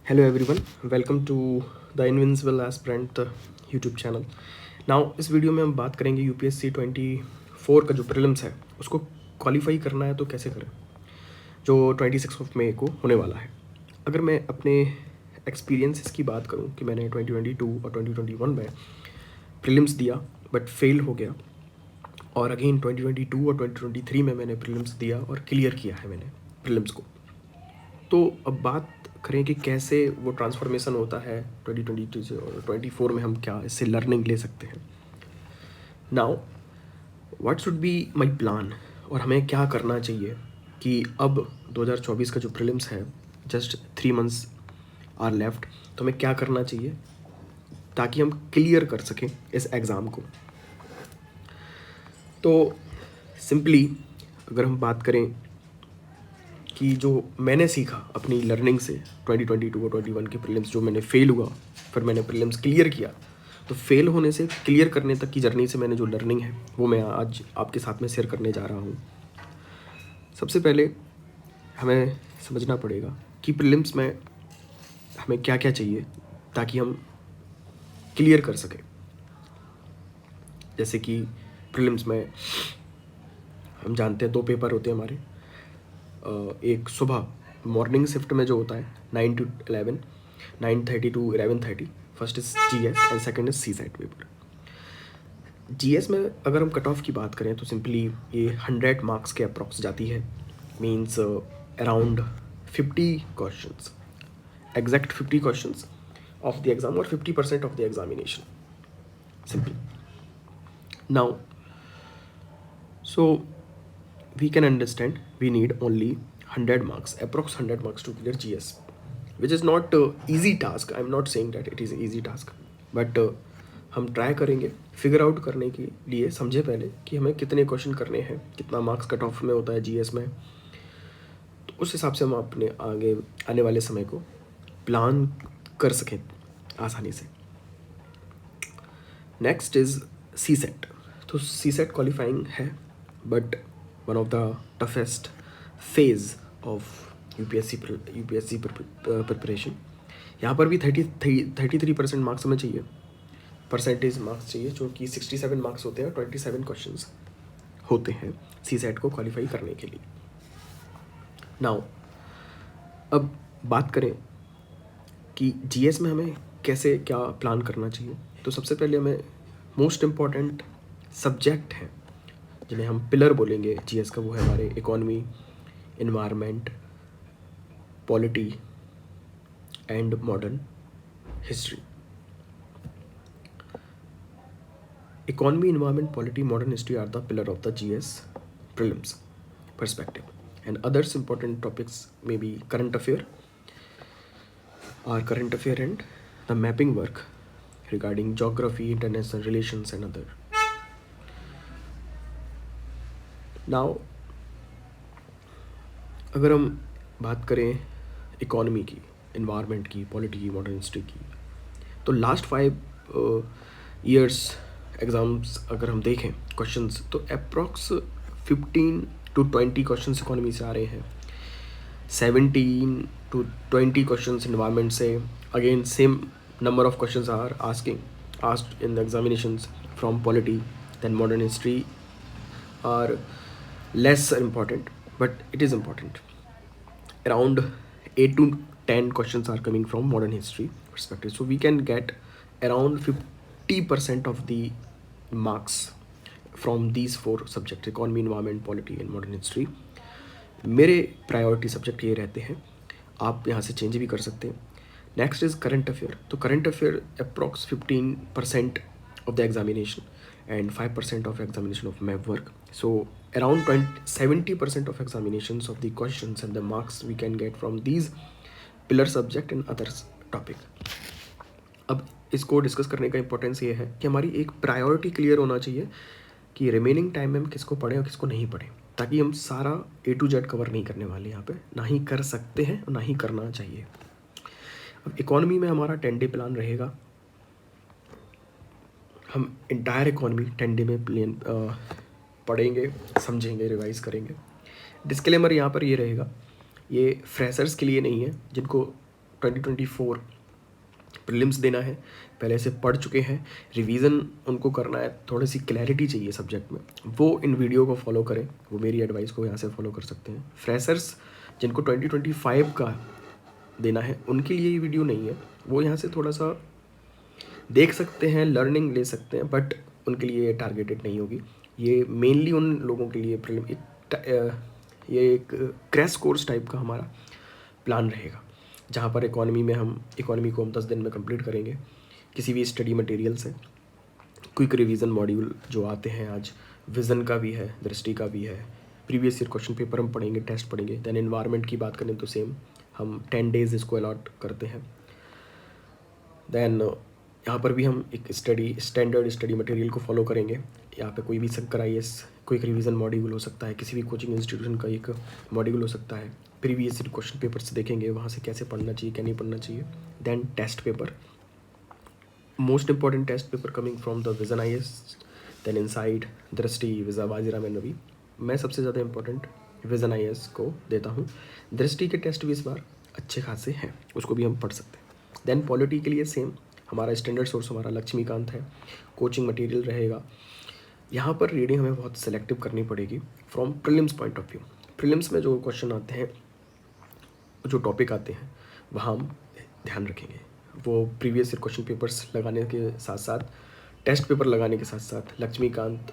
Hello everyone, welcome to the invincible aspirant YouTube channel. Now इस video में हम बात करेंगे यूपीएससी 24 का जो प्रीलिम्स है उसको क्वालिफाई करना है तो कैसे करें, जो 26 को होने वाला है। अगर मैं अपने एक्सपीरियंसेस की बात करूं कि मैंने 2022 और 2021 में प्रीलिम्स दिया बट फेल हो गया, और अगेन 2022 और 2023 में मैंने प्रीलिम्स दिया और क्लियर किया है मैंने प्रीलिम्स को। तो अब बात करें कि कैसे वो ट्रांसफॉर्मेशन होता है 2022 से और 24 में, हम क्या इससे लर्निंग ले सकते हैं। Now what should be my plan, और हमें क्या करना चाहिए कि अब 2024 का जो प्रीलिम्स है, जस्ट 3 मंथ्स आर लेफ्ट, तो हमें क्या करना चाहिए ताकि हम क्लियर कर सकें इस एग्ज़ाम को। तो सिंपली अगर हम बात करें कि जो मैंने सीखा अपनी लर्निंग से 2022 और 21 के प्रीलिम्स, जो मैंने फेल हुआ फिर मैंने प्रीलिम्स क्लियर किया, तो फेल होने से क्लियर करने तक की जर्नी से मैंने जो लर्निंग है वो मैं आज आपके साथ में शेयर करने जा रहा हूँ। सबसे पहले हमें समझना पड़ेगा कि प्रीलिम्स में हमें क्या क्या चाहिए ताकि हम क्लियर कर सकें। जैसे कि प्रीलिम्स में हम जानते हैं 2 पेपर होते हैं हमारे। एक सुबह मॉर्निंग शिफ्ट में जो होता है 9 to 11, 9:30 to 11:30, first is GS and second is CSAT paper. GS में अगर हम कट ऑफ की बात करें तो सिंपली ये 100 मार्क्स के अप्रॉक्स जाती है, means around 50 questions, exact 50 questions of the exam और 50% of the examination simply. Now so we can understand we need only 100 marks, approx 100 marks to clear GS, which is not easy task. I'm not saying that it is an easy task, but हम try करेंगे figure out करने के लिए। समझे पहले कि हमें कितने क्वेश्चन करने हैं, कितना मार्क्स कट ऑफ में होता है जीएस में, तो उस हिसाब से हम अपने आगे आने वाले समय को प्लान कर सकें आसानी से। Next is CSAT. तो सी सेट क्वालिफाइंग है, but one of the toughest phase of UPSC preparation. यहाँ पर भी 33% मार्क्स हमें चाहिए, परसेंटेज मार्क्स चाहिए, जो कि 67 मार्क्स होते हैं, 27 क्वेश्चंस होते हैं सी सेट को क्वालिफाई करने के लिए। नाउ अब बात करें कि जीएस में हमें कैसे क्या प्लान करना चाहिए। तो सबसे पहले हमें मोस्ट इम्पॉर्टेंट सब्जेक्ट हैं जिन्हें हम पिलर बोलेंगे जीएस का, वो है हमारे economy, environment, polity and modern history. Economy, environment, polity, modern history are the pillar of the GS prelims perspective, and others important topics may be current affair and the mapping work regarding geography, international relations and other. Now अगर हम बात करें economy की, environment की, polity की, modern history की, तो last 5 years exams अगर हम देखें क्वेश्चंस, तो अप्रॉक्स 15 to 20 क्वेश्चंस इकोनॉमी से आ रहे हैं, 17 to 20 क्वेश्चंस इन्वायरमेंट से। Again same number of questions are asked in the examinations from polity, then modern history are less important, but it is important. Around 8 to 10 questions are coming from modern history perspective, so we can get around 50% of the marks from these 4 subjects: economy, environment, polity and modern history. मेरे priority subject ये रहते हैं, आप यहाँ से change भी कर सकते हैं। Next is current affair. तो current affair approx 15% of the examination and 5% of examination of map work. So around 70% of examinations of the questions and the marks we can get from these pillar subject and others topic. अब इसको discuss करने का importance ये है कि हमारी एक priority clear होना चाहिए कि रिमेनिंग टाइम में हम किसको पढ़ें और किसको नहीं पढ़ें, ताकि हम सारा A to Z कवर नहीं करने वाले यहाँ पे, ना ही कर सकते हैं और ना ही करना चाहिए। अब इकोनॉमी में हमारा 10 डे प्लान रहेगा। हम इंटायर इकोनॉमी 10 डे में पढ़ेंगे, समझेंगे, रिवाइज करेंगे। डिस्क्लेमर यहाँ पर ये रहेगा, ये फ्रेशर्स के लिए नहीं है जिनको 2024 प्रीलिम्स देना है, पहले से पढ़ चुके हैं, रिवीजन उनको करना है, थोड़ी सी क्लैरिटी चाहिए सब्जेक्ट में, वो इन वीडियो को फॉलो करें, वो मेरी एडवाइस को यहाँ से फॉलो कर सकते हैं। फ्रेशर्स जिनको 2025 का देना है उनके लिए ये वीडियो नहीं है, वो यहाँ से थोड़ा सा देख सकते हैं, लर्निंग ले सकते हैं, बट उनके लिए टारगेटेड नहीं होगी। ये मेनली उन लोगों के लिए ये एक क्रैश कोर्स टाइप का हमारा प्लान रहेगा, जहाँ पर इकोनॉमी को हम 10 दिन में कंप्लीट करेंगे किसी भी स्टडी मटेरियल से। क्विक रिवीजन मॉड्यूल जो आते हैं आज, विज़न का भी है, दृष्टि का भी है, प्रीवियस ईयर क्वेश्चन पेपर हम पढ़ेंगे, टेस्ट पढ़ेंगे। देन एनवायरनमेंट की बात करें तो सेम, हम 10 डेज़ इसको अलॉट करते हैं। देन यहाँ पर भी हम एक स्टैंडर्ड स्टडी मटेरियल को फॉलो करेंगे। यहाँ पे कोई भी Shankar IAS quick revision module हो सकता है, किसी भी कोचिंग इंस्टीट्यूशन का एक मॉड्यूल हो सकता है। प्रीवियस ईयर क्वेश्चन पेपर से देखेंगे वहाँ से कैसे पढ़ना चाहिए, क्या नहीं पढ़ना चाहिए। Then test paper, most important test paper coming from the Vision IAS, then Insights, Drishti, विजा, बाजीराम एंड रवि। मैं सबसे ज़्यादा इंपॉर्टेंट विजन IAS को देता हूँ। दृष्टि के टेस्ट भी इस बार अच्छे खासे हैं, उसको भी हम पढ़ सकते हैं। देन पॉलिटी के लिए सेम, हमारा स्टैंडर्ड सोर्स हमारा लक्ष्मीकांत है, कोचिंग मटेरियल रहेगा। यहाँ पर रीडिंग हमें बहुत सेलेक्टिव करनी पड़ेगी from prelims point of view. Prelims में जो क्वेश्चन आते हैं, जो टॉपिक आते हैं, वहाँ हम ध्यान रखेंगे। वो प्रीवियस ईयर क्वेश्चन पेपर्स लगाने के साथ साथ, टेस्ट पेपर लगाने के साथ साथ, लक्ष्मीकांत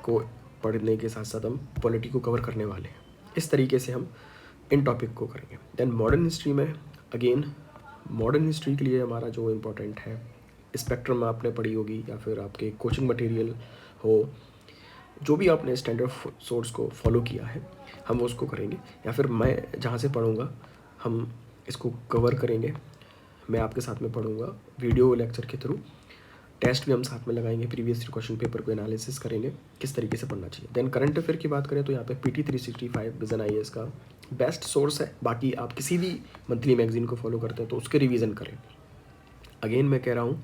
को पढ़ने के साथ साथ हम पॉलिटी को कवर करने वाले हैं। इस तरीके से हम इन टॉपिक को करेंगे। देन मॉडर्न हिस्ट्री में अगेन, मॉडर्न हिस्ट्री के लिए हमारा जो इम्पोर्टेंट है, स्पेक्ट्रम आपने पढ़ी होगी या फिर आपके कोचिंग मटेरियल हो, जो भी आपने स्टैंडर्ड सोर्स को फॉलो किया है, हम उसको करेंगे। या फिर मैं जहाँ से पढ़ूँगा हम इसको कवर करेंगे, मैं आपके साथ में पढ़ूँगा वीडियो लेक्चर के थ्रू। टेस्ट भी हम साथ में लगाएंगे, प्रीवियस ईयर क्वेश्चन पेपर को एनालिसिस करेंगे किस तरीके से पढ़ना चाहिए। देन करंट अफेयर की बात करें तो यहाँ पे PT 365 विजन IAS का बेस्ट सोर्स है। बाकी आप किसी भी मंथली मैगजीन को फॉलो करते हैं तो उसके रिवीजन करें। अगेन मैं कह रहा हूँ,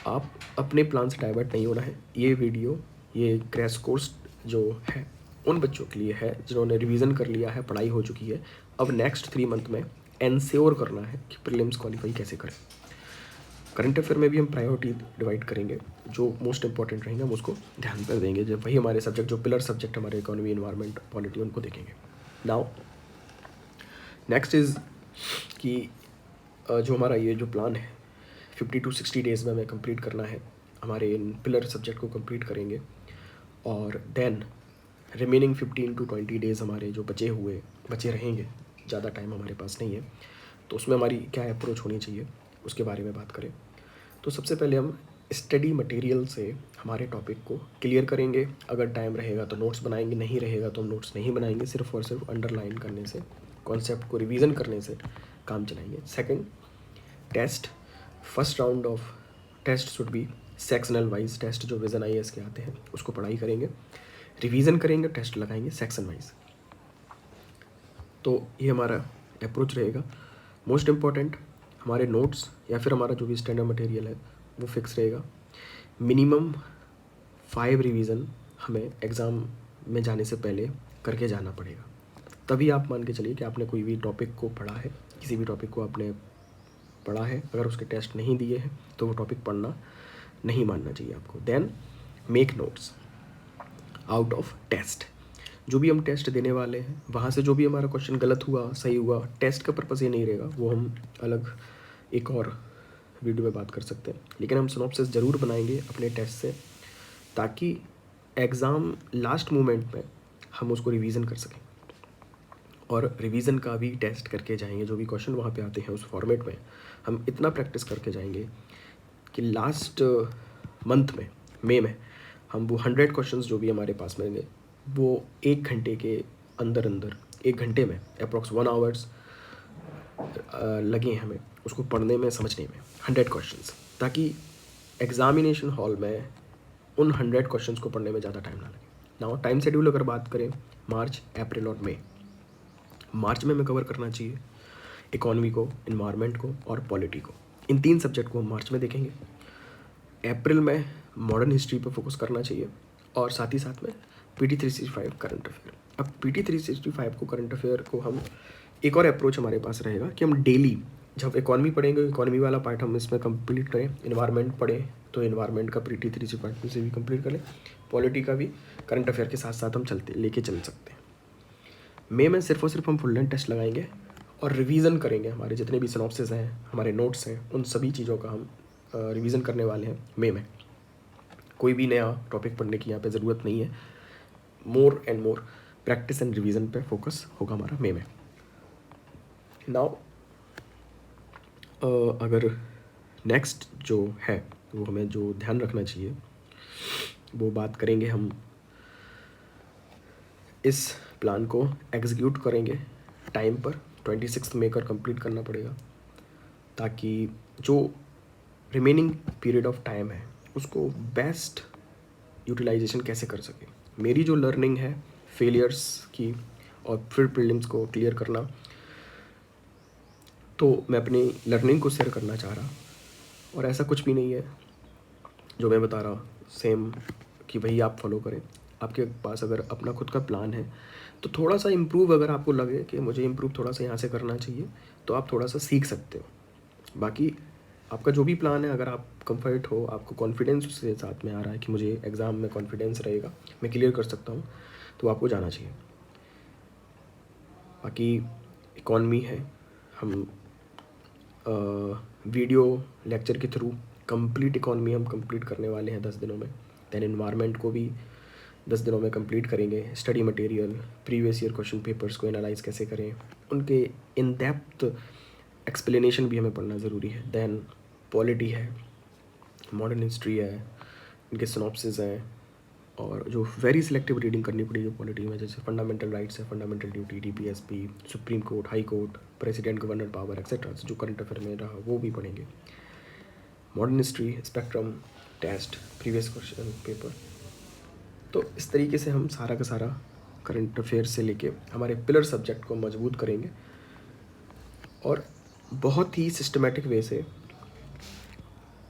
आप अपने प्लान से डाइवर्ट नहीं होना है। ये वीडियो, ये क्रैश कोर्स जो है उन बच्चों के लिए है जिन्होंने रिवीजन कर लिया है, पढ़ाई हो चुकी है। अब नेक्स्ट 3 मंथ में एंश्योर करना है कि प्रीलिम्स क्वालिफाई कैसे करें। करंट अफेयर में भी हम प्रायोरिटी डिवाइड करेंगे, जो मोस्ट इंपॉर्टेंट रहेंगे हम उसको ध्यान पर देंगे। जब वही हमारे सब्जेक्ट, जो पिलर सब्जेक्ट हमारे इकोनॉमी, एनवायरनमेंट, पॉलिटी, उनको देखेंगे। नाउ नेक्स्ट इज़ कि जो हमारा ये जो प्लान है 50 to 60 डेज़ में हमें कंप्लीट करना है, हमारे इन पिलर सब्जेक्ट को कंप्लीट करेंगे। और देन रिमेनिंग 15 to 20 डेज़ हमारे जो बचे रहेंगे, ज़्यादा टाइम हमारे पास नहीं है, तो उसमें हमारी क्या अप्रोच होनी चाहिए उसके बारे में बात करें तो सबसे पहले हम स्टडी मटेरियल से हमारे टॉपिक को क्लियर करेंगे। अगर टाइम रहेगा तो नोट्स बनाएंगे, नहीं रहेगा तो हम नोट्स नहीं बनाएंगे, सिर्फ और सिर्फ अंडरलाइन करने से, कॉन्सेप्ट को रिवीजन करने से काम चलाएंगे। Second, test, first round of test should be sectional wise test, जो विजन IAS के आते हैं उसको पढ़ाई करेंगे, रिवीजन करेंगे, टेस्ट लगाएंगे सेक्शन वाइज। तो ये हमारा अप्रोच रहेगा। मोस्ट इम्पॉर्टेंट, हमारे नोट्स या फिर हमारा जो भी स्टैंडर्ड मटेरियल है वो फिक्स रहेगा। मिनिमम 5 रिवीजन हमें एग्ज़ाम में जाने से पहले करके जाना पड़ेगा, तभी आप मान के चलिए कि आपने कोई भी टॉपिक को पढ़ा है, किसी भी टॉपिक को आपने पढ़ा है। अगर उसके टेस्ट नहीं दिए हैं तो वो टॉपिक पढ़ना नहीं मानना चाहिए आपको। Then make notes out of test, जो भी हम टेस्ट देने वाले हैं वहाँ से जो भी हमारा क्वेश्चन गलत हुआ, सही हुआ, टेस्ट का पर्पज़ ये नहीं रहेगा, वो हम अलग एक और वीडियो में बात कर सकते हैं। लेकिन हम सिनॉप्सिस ज़रूर बनाएंगे अपने टेस्ट से, ताकि एग्ज़ाम लास्ट मोमेंट में हम उसको रिवीजन कर सकें। और रिवीजन का भी टेस्ट करके जाएंगे, जो भी क्वेश्चन वहाँ पे आते हैं उस फॉर्मेट में हम इतना प्रैक्टिस करके जाएंगे कि लास्ट मंथ में, मई में, हम वो 100 क्वेश्चंस जो भी हमारे पास मिलेंगे वो 1 घंटे के अंदर 1 घंटे में अप्रॉक्स 1 आवर्स लगे हमें उसको पढ़ने में, समझने में 100 क्वेश्चंस, ताकि एग्ज़ामिनेशन हॉल में उन 100 क्वेश्चंस को पढ़ने में ज़्यादा टाइम ना लगे। नाउ टाइम शेड्यूल अगर बात करें, मार्च, अप्रैल और मई, मार्च में हमें कवर करना चाहिए इकोनॉमी को, एनवायरनमेंट को और पॉलिटी को। इन 3 सब्जेक्ट को हम मार्च में देखेंगे। अप्रैल में मॉडर्न हिस्ट्री पर फोकस करना चाहिए और साथ ही साथ में PT 365 करंट अफेयर। अब PT 365 को, करंट अफेयर को, हम एक और अप्रोच हमारे पास रहेगा कि हम डेली जब इकॉनमी पढ़ेंगे, इकॉनमी वाला पार्ट हम इसमें कंप्लीट करें, इन्वायरमेंट पढ़ें तो इन्वायरमेंट का प्रीटी 3 पार्ट में से भी कंप्लीट करें, पॉलिटी का भी, करंट अफेयर के साथ साथ हम लेके चल सकते हैं। मई में सिर्फ और सिर्फ हम फुल लेंथ टेस्ट लगाएंगे और रिवीजन करेंगे। हमारे जितने भी सिनॉप्सिस हैं, हमारे नोट्स हैं, उन सभी चीज़ों का हम रिवीजन करने वाले हैं मई में। कोई भी नया टॉपिक पढ़ने की यहाँ पे ज़रूरत नहीं है। More and more practice and revision पे फोकस होगा हमारा मई में। नाउ अगर नेक्स्ट जो है वो हमें जो ध्यान रखना चाहिए वो बात करेंगे हम, इस प्लान को एग्जीक्यूट करेंगे टाइम पर। 26 मई कर कंप्लीट करना पड़ेगा ताकि जो रिमेनिंग पीरियड ऑफ टाइम है उसको बेस्ट यूटिलाइजेशन कैसे कर सके। मेरी जो लर्निंग है फेलियर्स की और फिर प्रीलिम्स को क्लियर करना, तो मैं अपनी लर्निंग को शेयर करना चाह रहा। और ऐसा कुछ भी नहीं है जो मैं बता रहा सेम कि वही आप फॉलो करें। आपके पास अगर अपना खुद का प्लान है तो थोड़ा सा इम्प्रूव, अगर आपको लगे कि मुझे इम्प्रूव थोड़ा सा यहाँ से करना चाहिए तो आप थोड़ा सा सीख सकते हो। बाकी आपका जो भी प्लान है, अगर आप कंफर्ट हो, आपको कॉन्फिडेंस उसके साथ में आ रहा है कि मुझे एग्ज़ाम में कॉन्फिडेंस रहेगा, मैं क्लियर कर सकता हूँ, तो आपको जाना चाहिए। बाकी इकॉनमी है, हम वीडियो लेक्चर के थ्रू कंप्लीट इकॉनमी हम कंप्लीट करने वाले हैं 10 दिनों में। दैन इन्वायरमेंट को भी 10 दिनों में कंप्लीट करेंगे। Study material, previous year question papers को एनालाइज कैसे करें, उनके इन डेप्थ एक्सप्लेनेशन भी हमें पढ़ना ज़रूरी है। दैन पॉलिटी है, मॉडर्न हिस्ट्री है, इनके सिनॉप्सिस हैं, और जो वेरी सिलेक्टिव रीडिंग करनी पड़ेगी पॉलिटी में, जैसे फंडामेंटल राइट्स है, fundamental duty, DPSP, supreme court, high court, president, governor power etcetera, जो करंट अफेयर में रहा वो भी पढ़ेंगे। Modern history, Spectrum, test, previous question paper. तो इस तरीके से हम सारा का सारा करंट अफेयर से लेके हमारे पिलर सब्जेक्ट को मजबूत करेंगे और बहुत ही सिस्टमेटिक वे से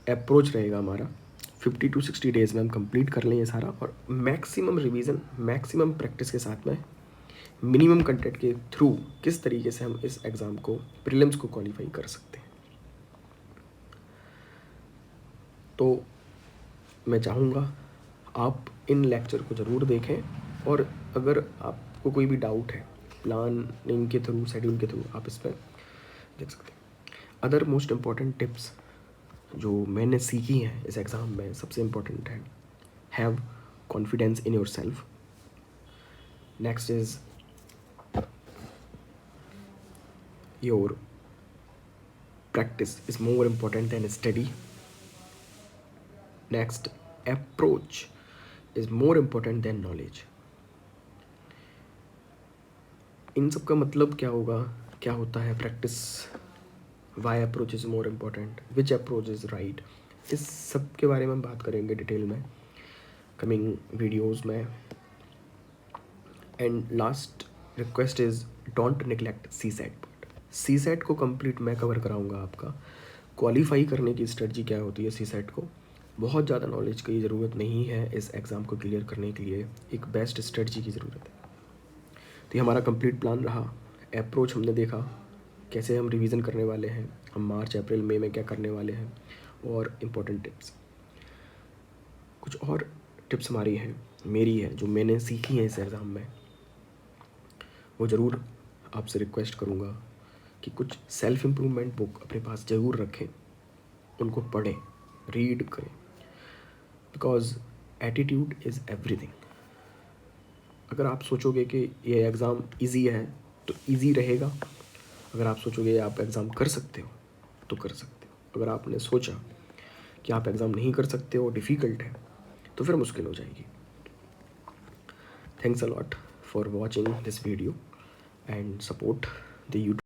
अप्रोच रहेगा हमारा। 50 to 60 डेज़ में हम कंप्लीट कर लें ये सारा, और मैक्सिमम रिवीजन, मैक्सिमम प्रैक्टिस के साथ में मिनिमम कंटेंट के थ्रू किस तरीके से हम इस एग्ज़ाम को, प्रीलिम्स को क्वालिफाई कर सकते हैं। तो मैं चाहूँगा आप इन लेक्चर को ज़रूर देखें, और अगर आपको कोई भी डाउट है प्लानिंग के थ्रू, शेड्यूल के थ्रू, आप इस पर देख सकते हैं। अदर मोस्ट इम्पॉर्टेंट टिप्स जो मैंने सीखी हैं इस एग्ज़ाम में, सबसे इम्पॉर्टेंट है have confidence in your self. Next is your practice is more important than study. Next, approach is more important than knowledge. इन सब का मतलब क्या होगा, क्या होता है practice, why approach is more important, which approach is right, इस सब के बारे में हम बात करेंगे डिटेल में कमिंग वीडियोज़ में। And last request is don't neglect CSAT. CSAT को कंप्लीट मैं कवर कराऊंगा। आपका क्वालिफाई करने की स्ट्रेटजी क्या होती है सी सेट को, बहुत ज़्यादा नॉलेज की ज़रूरत नहीं है इस एग्ज़ाम को क्लियर करने के लिए, एक बेस्ट स्ट्रेटजी की ज़रूरत है। तो ये हमारा कंप्लीट प्लान रहा। अप्रोच हमने देखा कैसे हम रिवीजन करने वाले हैं, हम मार्च, अप्रैल, मई में क्या करने वाले हैं, और इम्पोर्टेंट टिप्स, कुछ और टिप्स हमारी हैं, मेरी है, जो मैंने सीखी हैं इस एग्ज़ाम में, वो ज़रूर आपसे रिक्वेस्ट करूँगा कि कुछ सेल्फ इम्प्रूवमेंट बुक अपने पास ज़रूर रखें, उनको पढ़ें, रीड करें, बिकॉज एटीट्यूड इज़ एवरीथिंग। अगर आप सोचोगे कि ये एग्ज़ाम इजी है तो इजी रहेगा, अगर आप सोचोगे आप एग्ज़ाम कर सकते हो तो कर सकते हो, अगर आपने सोचा कि आप एग्ज़ाम नहीं कर सकते हो, डिफ़िकल्ट है, तो फिर मुश्किल हो जाएगी। Thanks a lot for watching this video and support the YouTube.